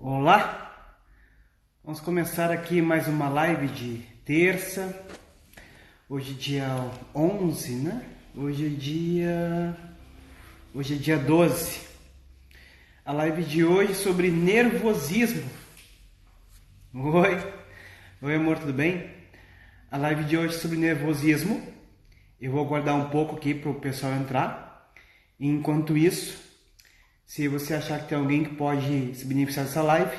Olá, vamos começar aqui mais uma live de terça. Hoje é dia 11, né? Hoje é dia 12. A live de hoje é sobre nervosismo. Oi amor, tudo bem? A live de hoje é sobre nervosismo. Eu vou aguardar um pouco aqui para o pessoal entrar. Enquanto isso, se você achar que tem alguém que pode se beneficiar dessa live,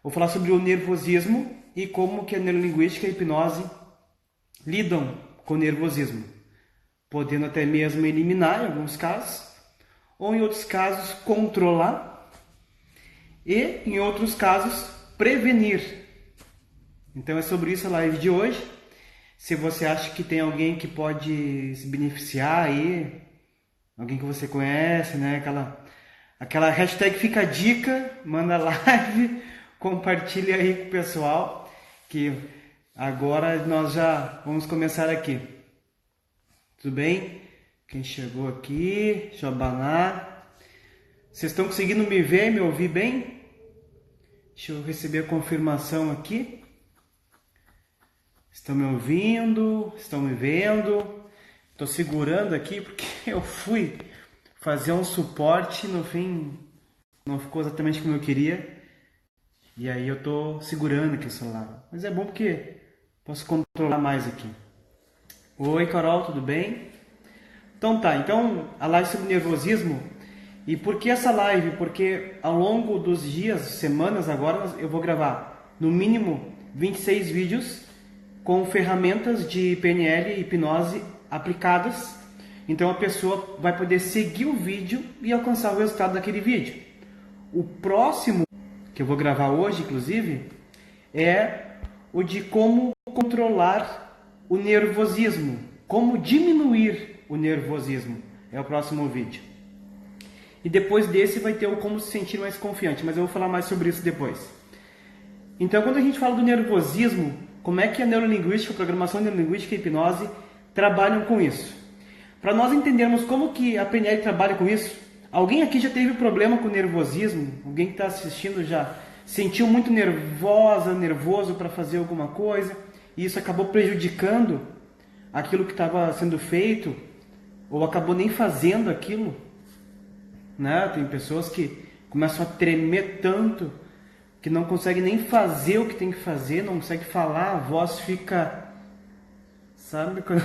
vou falar sobre o nervosismo e como que a neurolinguística e a hipnose lidam com o nervosismo, podendo até mesmo eliminar em alguns casos, ou em outros casos controlar e em outros casos prevenir. Então é sobre isso a live de hoje. Se você acha que tem alguém que pode se beneficiar aí, alguém que você conhece, né? Aquela hashtag fica a dica, manda live, compartilha aí com o pessoal, que agora nós já vamos começar aqui. Tudo bem? Quem chegou aqui, deixa eu abanar. Vocês estão conseguindo me ver, me ouvir bem? Deixa eu receber a confirmação aqui. Estão me ouvindo? Estão me vendo? Estou segurando aqui porque eu fui fazer um suporte, no fim não ficou exatamente como eu queria, e aí eu tô segurando aqui o celular, mas é bom porque posso controlar mais aqui. Oi Carol, tudo bem? Então a live sobre nervosismo. E por que essa live? Porque ao longo dos dias, semanas agora, eu vou gravar no mínimo 26 vídeos com ferramentas de PNL e hipnose aplicadas. Então a pessoa vai poder seguir o vídeo e alcançar o resultado daquele vídeo. O próximo, que eu vou gravar hoje, inclusive, é o de como controlar o nervosismo, como diminuir o nervosismo. É o próximo vídeo. E depois desse vai ter o como se sentir mais confiante, mas eu vou falar mais sobre isso depois. Então, quando a gente fala do nervosismo, como é que a neurolinguística, a programação neurolinguística e a hipnose trabalham com isso? Para nós entendermos como que a PNL trabalha com isso, alguém aqui já teve problema com nervosismo? Alguém que está assistindo já sentiu muito nervoso para fazer alguma coisa e isso acabou prejudicando aquilo que estava sendo feito ou acabou nem fazendo aquilo? Né? Tem pessoas que começam a tremer tanto que não conseguem nem fazer o que tem que fazer, não conseguem falar, a voz fica... Sabe quando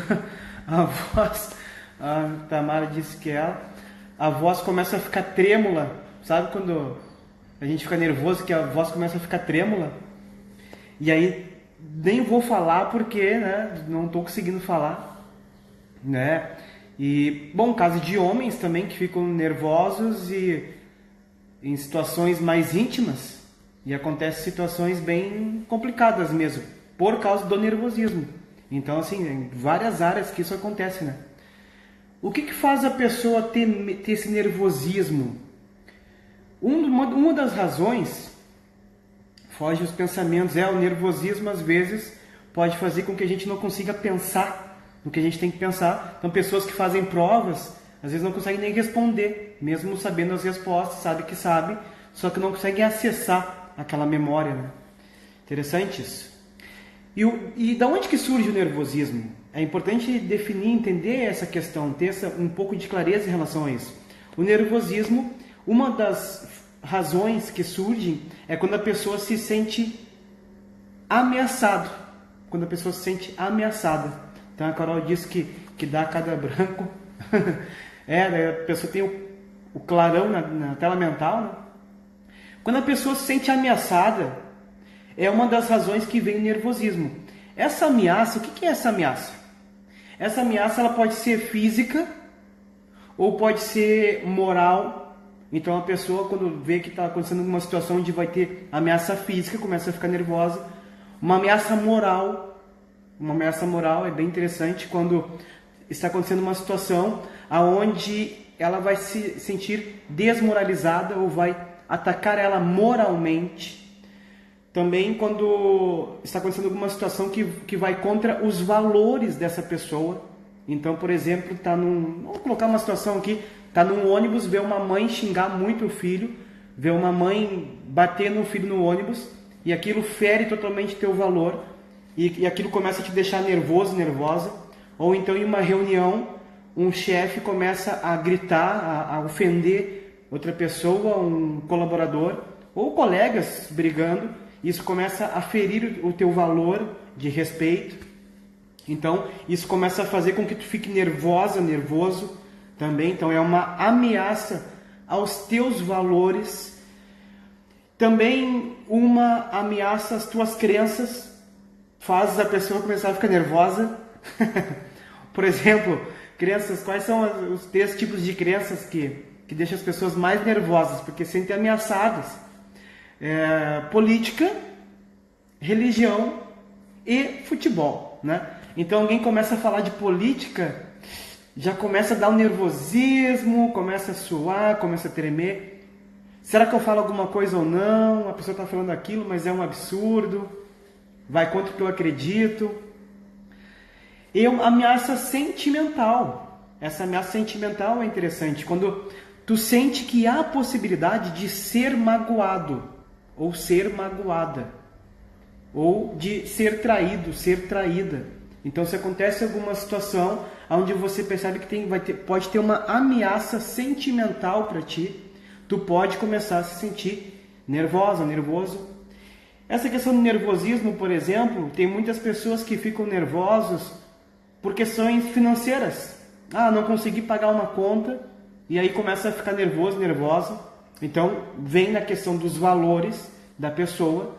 a voz... A Tamara disse que a voz começa a ficar trêmula, sabe quando a gente fica nervoso que a voz começa a ficar trêmula? E aí nem vou falar porque, né, não estou conseguindo falar, né? E bom, caso de homens também que ficam nervosos e em situações mais íntimas e acontecem situações bem complicadas mesmo por causa do nervosismo. Então assim, em várias áreas que isso acontece, né? O que faz a pessoa ter esse nervosismo? Uma das razões, foge os pensamentos, o nervosismo às vezes pode fazer com que a gente não consiga pensar no que a gente tem que pensar. Então pessoas que fazem provas, às vezes não conseguem nem responder, mesmo sabendo as respostas, sabe, só que não conseguem acessar aquela memória, né? Interessante isso. E da onde que surge o nervosismo? É importante definir, entender essa questão, ter um pouco de clareza em relação a isso. O nervosismo, uma das razões que surgem é quando a pessoa se sente ameaçada. Quando a pessoa se sente ameaçada. Então a Carol disse que dá cada branco. A pessoa tem o clarão na tela mental, né? Quando a pessoa se sente ameaçada, é uma das razões que vem o nervosismo. Essa ameaça, o que é essa ameaça? Essa ameaça ela pode ser física ou pode ser moral. Então a pessoa, quando vê que está acontecendo uma situação onde vai ter ameaça física, começa a ficar nervosa. Uma ameaça moral é bem interessante quando está acontecendo uma situação onde ela vai se sentir desmoralizada ou vai atacar ela moralmente. Também quando está acontecendo alguma situação que vai contra os valores dessa pessoa. Então, por exemplo, vamos colocar uma situação aqui, está num ônibus, vê uma mãe xingar muito o filho ver uma mãe bater no filho no ônibus e aquilo fere totalmente teu valor e aquilo começa a te deixar nervoso, nervosa. Ou então em uma reunião, um chefe começa a gritar, a ofender outra pessoa, um colaborador, ou colegas brigando, isso começa a ferir o teu valor de respeito. Então, isso começa a fazer com que tu fique nervosa, nervoso também. Então, é uma ameaça aos teus valores. Também uma ameaça às tuas crenças. Faz a pessoa começar a ficar nervosa. Por exemplo, crenças, quais são os 3 tipos de crenças que deixam as pessoas mais nervosas, porque se sentem ameaçadas? Política, religião e futebol, né? Então alguém começa a falar de política, já começa a dar um nervosismo, começa a suar, começa a tremer. Será que eu falo alguma coisa ou não? A pessoa está falando aquilo, mas é um absurdo. Vai contra o que eu acredito. E uma ameaça sentimental. Essa ameaça sentimental é interessante. Quando tu sente que há a possibilidade de ser magoado, ou ser magoada, ou de ser traído, ser traída. Então, se acontece alguma situação onde você percebe que pode ter uma ameaça sentimental para ti, tu pode começar a se sentir nervosa, nervoso. Essa questão do nervosismo, por exemplo, tem muitas pessoas que ficam nervosos por questões financeiras. Não consegui pagar uma conta, e aí começa a ficar nervoso, nervosa. Então, vem na questão dos valores da pessoa.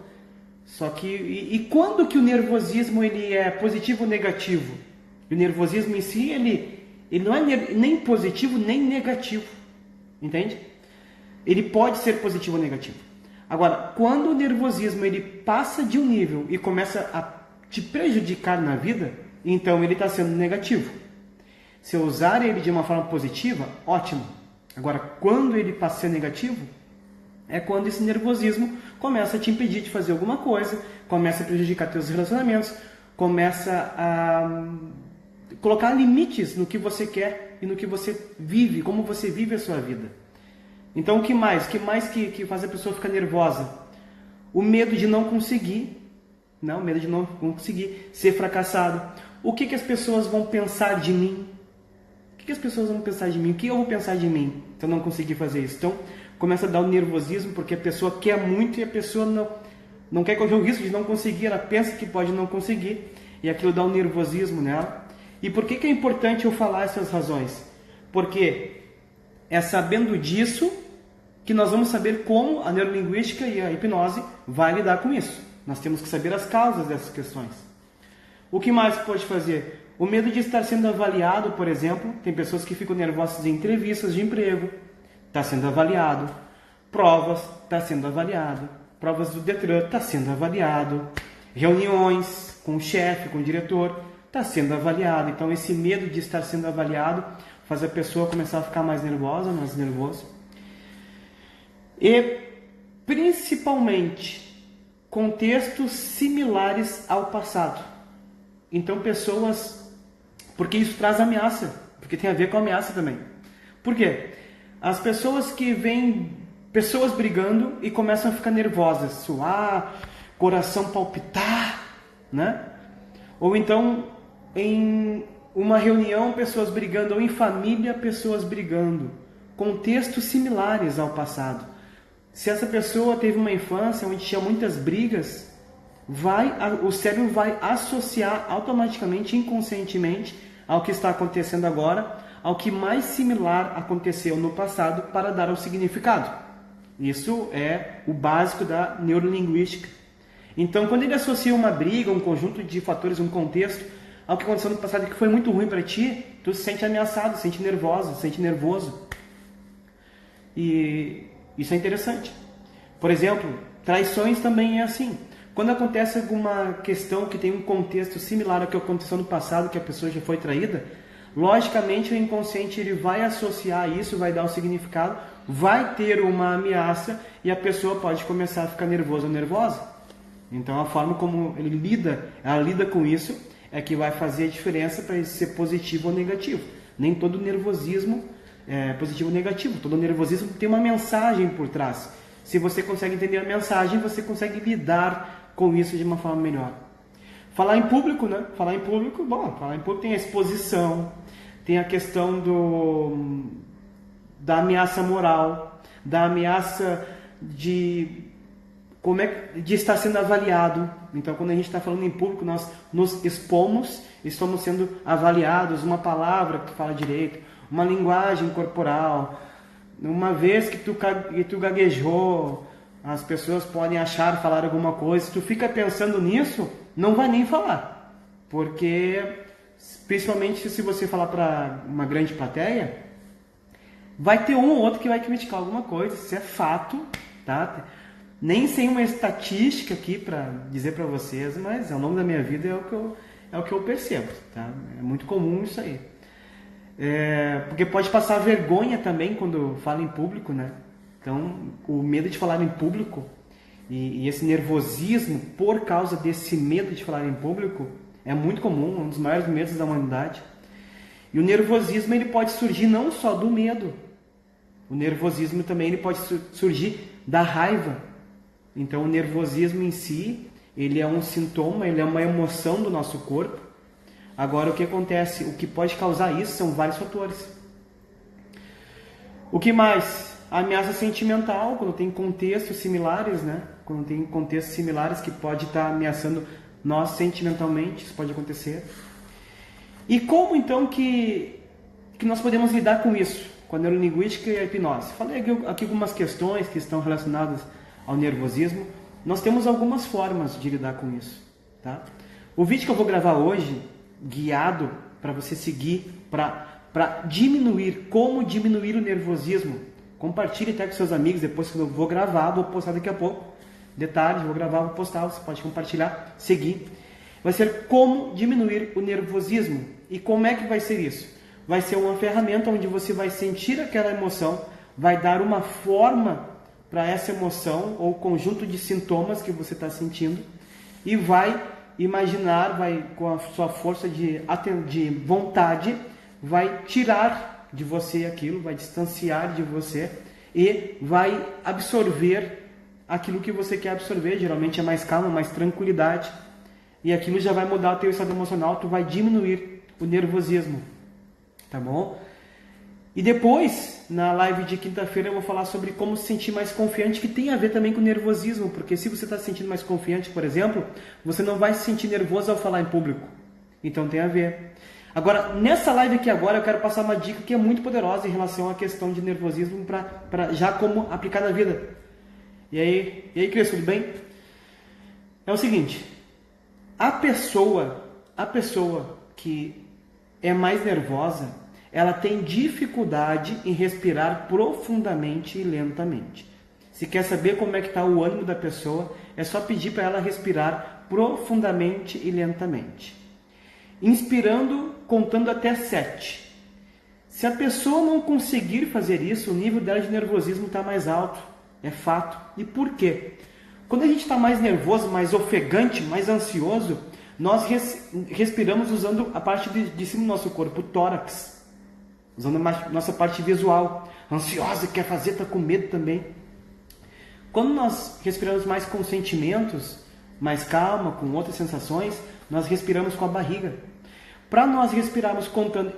Só que, e quando que o nervosismo ele é positivo ou negativo? O nervosismo em si, ele não é nem positivo nem negativo, entende? Ele pode ser positivo ou negativo. Agora, quando o nervosismo ele passa de um nível e começa a te prejudicar na vida, então ele está sendo negativo. Se eu usar ele de uma forma positiva, ótimo. Agora, quando ele passa a ser negativo, é quando esse nervosismo começa a te impedir de fazer alguma coisa, começa a prejudicar teus relacionamentos, começa a colocar limites no que você quer e no que você vive, como você vive a sua vida. Então, o que mais? O que mais que faz a pessoa ficar nervosa? O medo de não conseguir, o medo de não conseguir ser fracassado. O que as pessoas vão pensar de mim? O que as pessoas vão pensar de mim? O que eu vou pensar de mim se eu não conseguir fazer isso? Então, começa a dar um nervosismo, porque a pessoa quer muito e a pessoa não quer correr o risco de não conseguir, ela pensa que pode não conseguir, e aquilo dá um nervosismo nela. E por que é importante eu falar essas razões? Porque é sabendo disso que nós vamos saber como a neurolinguística e a hipnose vai lidar com isso. Nós temos que saber as causas dessas questões. O que mais pode fazer? O medo de estar sendo avaliado, por exemplo. Tem pessoas que ficam nervosas em entrevistas de emprego. Está sendo avaliado. Provas, está sendo avaliado. Provas do Detran, está sendo avaliado. Reuniões com o chefe, com o diretor, está sendo avaliado. Então, esse medo de estar sendo avaliado faz a pessoa começar a ficar mais nervosa, mais nervoso. E, principalmente, contextos similares ao passado. Então, pessoas... Porque isso traz ameaça. Porque tem a ver com ameaça também. Por quê? As pessoas que veem pessoas brigando e começam a ficar nervosas, suar, coração palpitar, né? Ou então, em uma reunião, pessoas brigando, ou em família, pessoas brigando. Contextos similares ao passado. Se essa pessoa teve uma infância onde tinha muitas brigas, o cérebro vai associar automaticamente, inconscientemente, ao que está acontecendo agora, ao que mais similar aconteceu no passado, para dar o significado. Isso é o básico da neurolinguística. Então, quando ele associa uma briga, um conjunto de fatores, um contexto, ao que aconteceu no passado que foi muito ruim para ti, tu se sente ameaçado, se sente nervosa, se sente nervoso. E isso é interessante. Por exemplo, traições também é assim. Quando acontece alguma questão que tem um contexto similar ao que aconteceu no passado, que a pessoa já foi traída, logicamente o inconsciente ele vai associar isso, vai dar um significado, vai ter uma ameaça e a pessoa pode começar a ficar nervosa ou nervosa. Então a forma como ela lida com isso é que vai fazer a diferença para isso ser positivo ou negativo. Nem todo nervosismo é positivo ou negativo, todo nervosismo tem uma mensagem por trás. Se você consegue entender a mensagem, você consegue lidar com isso de uma forma melhor. Falar em público, né? Falar em público tem a exposição, tem a questão da ameaça moral, da ameaça de estar sendo avaliado. Então, quando a gente está falando em público, nós nos expomos, estamos sendo avaliados. Uma palavra que tu fala direito, uma linguagem corporal. Uma vez que tu gaguejou, as pessoas podem falar alguma coisa. Se tu fica pensando nisso, não vai nem falar. Porque, principalmente se você falar para uma grande plateia, vai ter um ou outro que vai criticar alguma coisa. Isso é fato, tá? Nem sei uma estatística aqui para dizer para vocês, mas ao longo da minha vida é o que eu percebo, tá? É muito comum isso aí. Porque pode passar vergonha também quando fala em público, né? Então, o medo de falar em público e esse nervosismo por causa desse medo de falar em público é muito comum, um dos maiores medos da humanidade. E o nervosismo ele pode surgir não só do medo, o nervosismo também ele pode surgir da raiva. Então, o nervosismo em si, ele é um sintoma, ele é uma emoção do nosso corpo. Agora, o que acontece? O que pode causar isso são vários fatores. O que mais? A ameaça sentimental, quando tem contextos similares, né? Quando tem contextos similares que pode estar ameaçando nós sentimentalmente, isso pode acontecer. E como, então, que nós podemos lidar com isso? Com a neurolinguística e a hipnose. Falei aqui algumas questões que estão relacionadas ao nervosismo. Nós temos algumas formas de lidar com isso, tá? O vídeo que eu vou gravar hoje, guiado para você seguir, para diminuir, como diminuir o nervosismo. Compartilhe até com seus amigos, depois que eu vou gravar, vou postar daqui a pouco. De tarde, vou gravar, vou postar, você pode compartilhar, seguir. Vai ser como diminuir o nervosismo. E como é que vai ser isso? Vai ser uma ferramenta onde você vai sentir aquela emoção, vai dar uma forma para essa emoção ou conjunto de sintomas que você está sentindo e vai imaginar, vai com a sua força de vontade, vai tirar de você aquilo, vai distanciar de você e vai absorver aquilo que você quer absorver. Geralmente é mais calma, mais tranquilidade, e aquilo já vai mudar o teu estado emocional, tu vai diminuir o nervosismo, tá bom? E depois, na live de quinta-feira, eu vou falar sobre como se sentir mais confiante, que tem a ver também com o nervosismo, porque se você está se sentindo mais confiante, por exemplo, você não vai se sentir nervoso ao falar em público. Então tem a ver. Agora, nessa live aqui agora, eu quero passar uma dica que é muito poderosa em relação à questão de nervosismo, para já como aplicar na vida. E aí, Cris, tudo bem? É o seguinte, a pessoa que é mais nervosa, ela tem dificuldade em respirar profundamente e lentamente. Se quer saber como é que está o ânimo da pessoa, é só pedir para ela respirar profundamente e lentamente. Inspirando, contando até 7. Se a pessoa não conseguir fazer isso, o nível dela de nervosismo está mais alto. É fato. E por quê? Quando a gente está mais nervoso, mais ofegante, mais ansioso, nós respiramos usando a parte de cima do nosso corpo, o tórax. Usando a nossa parte visual. Ansiosa, quer fazer, está com medo também. Quando nós respiramos mais com sentimentos, mais calma, com outras sensações, nós respiramos com a barriga. Para nós respirarmos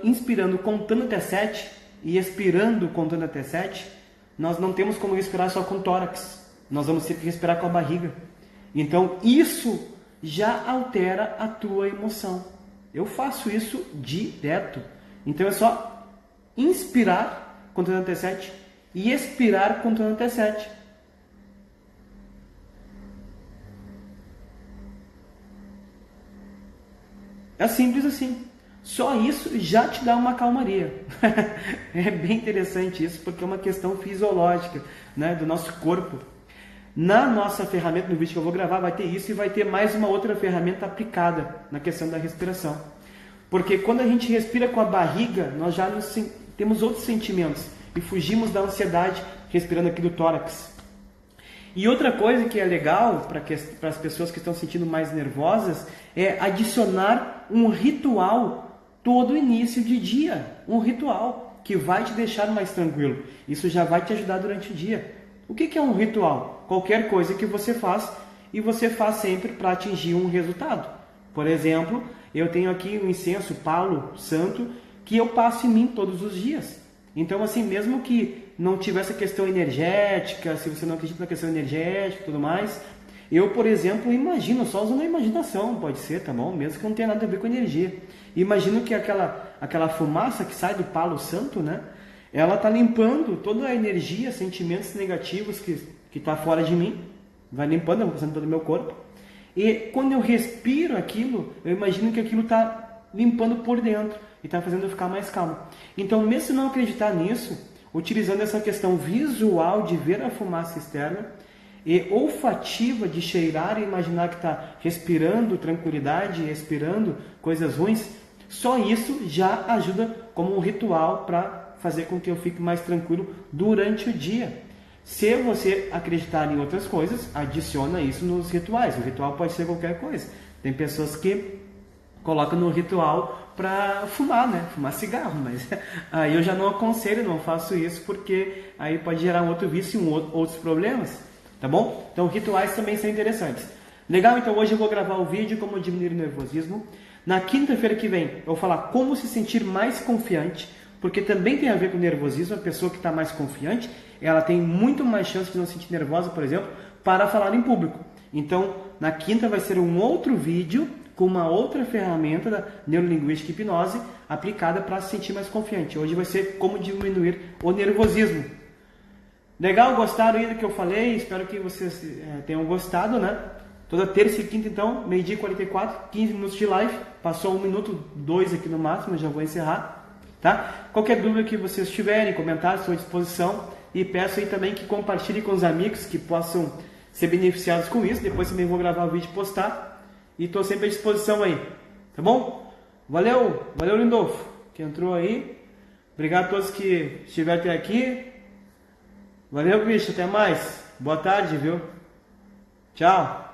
inspirando contando até 7 e expirando contando até 7, nós não temos como respirar só com o tórax. Nós vamos ter que respirar com a barriga. Então isso já altera a tua emoção. Eu faço isso direto. Então é só inspirar contando até 7 e expirar contando até 7. É simples assim. Só isso já te dá uma calmaria. É bem interessante isso, porque é uma questão fisiológica, né, do nosso corpo. Na nossa ferramenta, no vídeo que eu vou gravar, vai ter isso e vai ter mais uma outra ferramenta aplicada na questão da respiração. Porque quando a gente respira com a barriga, nós já temos outros sentimentos e fugimos da ansiedade respirando aqui do tórax. E outra coisa que é legal para as pessoas que estão se sentindo mais nervosas é adicionar um ritual todo início de dia. Um ritual que vai te deixar mais tranquilo. Isso já vai te ajudar durante o dia. O que é um ritual? Qualquer coisa que você faz e você faz sempre para atingir um resultado. Por exemplo, eu tenho aqui um incenso Palo Santo que eu passo em mim todos os dias. Então, assim, mesmo que não tivesse a questão energética, se você não acredita na questão energética e tudo mais, eu, por exemplo, imagino, só usando a imaginação, pode ser, tá bom? Mesmo que não tenha nada a ver com energia. Imagino que aquela fumaça que sai do Palo Santo, né? Ela está limpando toda a energia, sentimentos negativos que está fora de mim, vai limpando, vai passando todo o meu corpo. E quando eu respiro aquilo, eu imagino que aquilo está limpando por dentro e está fazendo eu ficar mais calmo. Então, mesmo se não acreditar nisso, utilizando essa questão visual de ver a fumaça externa e olfativa de cheirar e imaginar que está respirando tranquilidade, respirando coisas ruins, só isso já ajuda como um ritual para fazer com que eu fique mais tranquilo durante o dia. Se você acreditar em outras coisas, adiciona isso nos rituais. O ritual pode ser qualquer coisa. Tem pessoas que colocam no ritual para fumar, né? Fumar cigarro, mas aí eu já não aconselho, não faço isso, porque aí pode gerar um outro vício e outros problemas, tá bom? Então rituais também são interessantes. Legal, então hoje eu vou gravar o vídeo como diminuir o nervosismo. Na quinta-feira que vem eu vou falar como se sentir mais confiante, porque também tem a ver com nervosismo. A pessoa que está mais confiante, ela tem muito mais chance de não se sentir nervosa, por exemplo, para falar em público. Então, na quinta vai ser um outro vídeo com uma outra ferramenta da neurolinguística e hipnose aplicada para se sentir mais confiante. Hoje vai ser como diminuir o nervosismo. Legal? Gostaram aí do que eu falei? Espero que vocês tenham gostado, né? Toda terça e quinta, então, meio-dia e 44, 15 minutos de live. Passou 1 minuto, 2 aqui no máximo, já vou encerrar. Tá? Qualquer dúvida que vocês tiverem, comentários, estou à disposição. E peço aí também que compartilhem com os amigos que possam ser beneficiados com isso. Depois também vou gravar o vídeo e postar. E estou sempre à disposição aí. Tá bom? Valeu! Valeu, Lindolfo, que entrou aí. Obrigado a todos que estiveram até aqui. Valeu, bicho. Até mais. Boa tarde, viu? Tchau.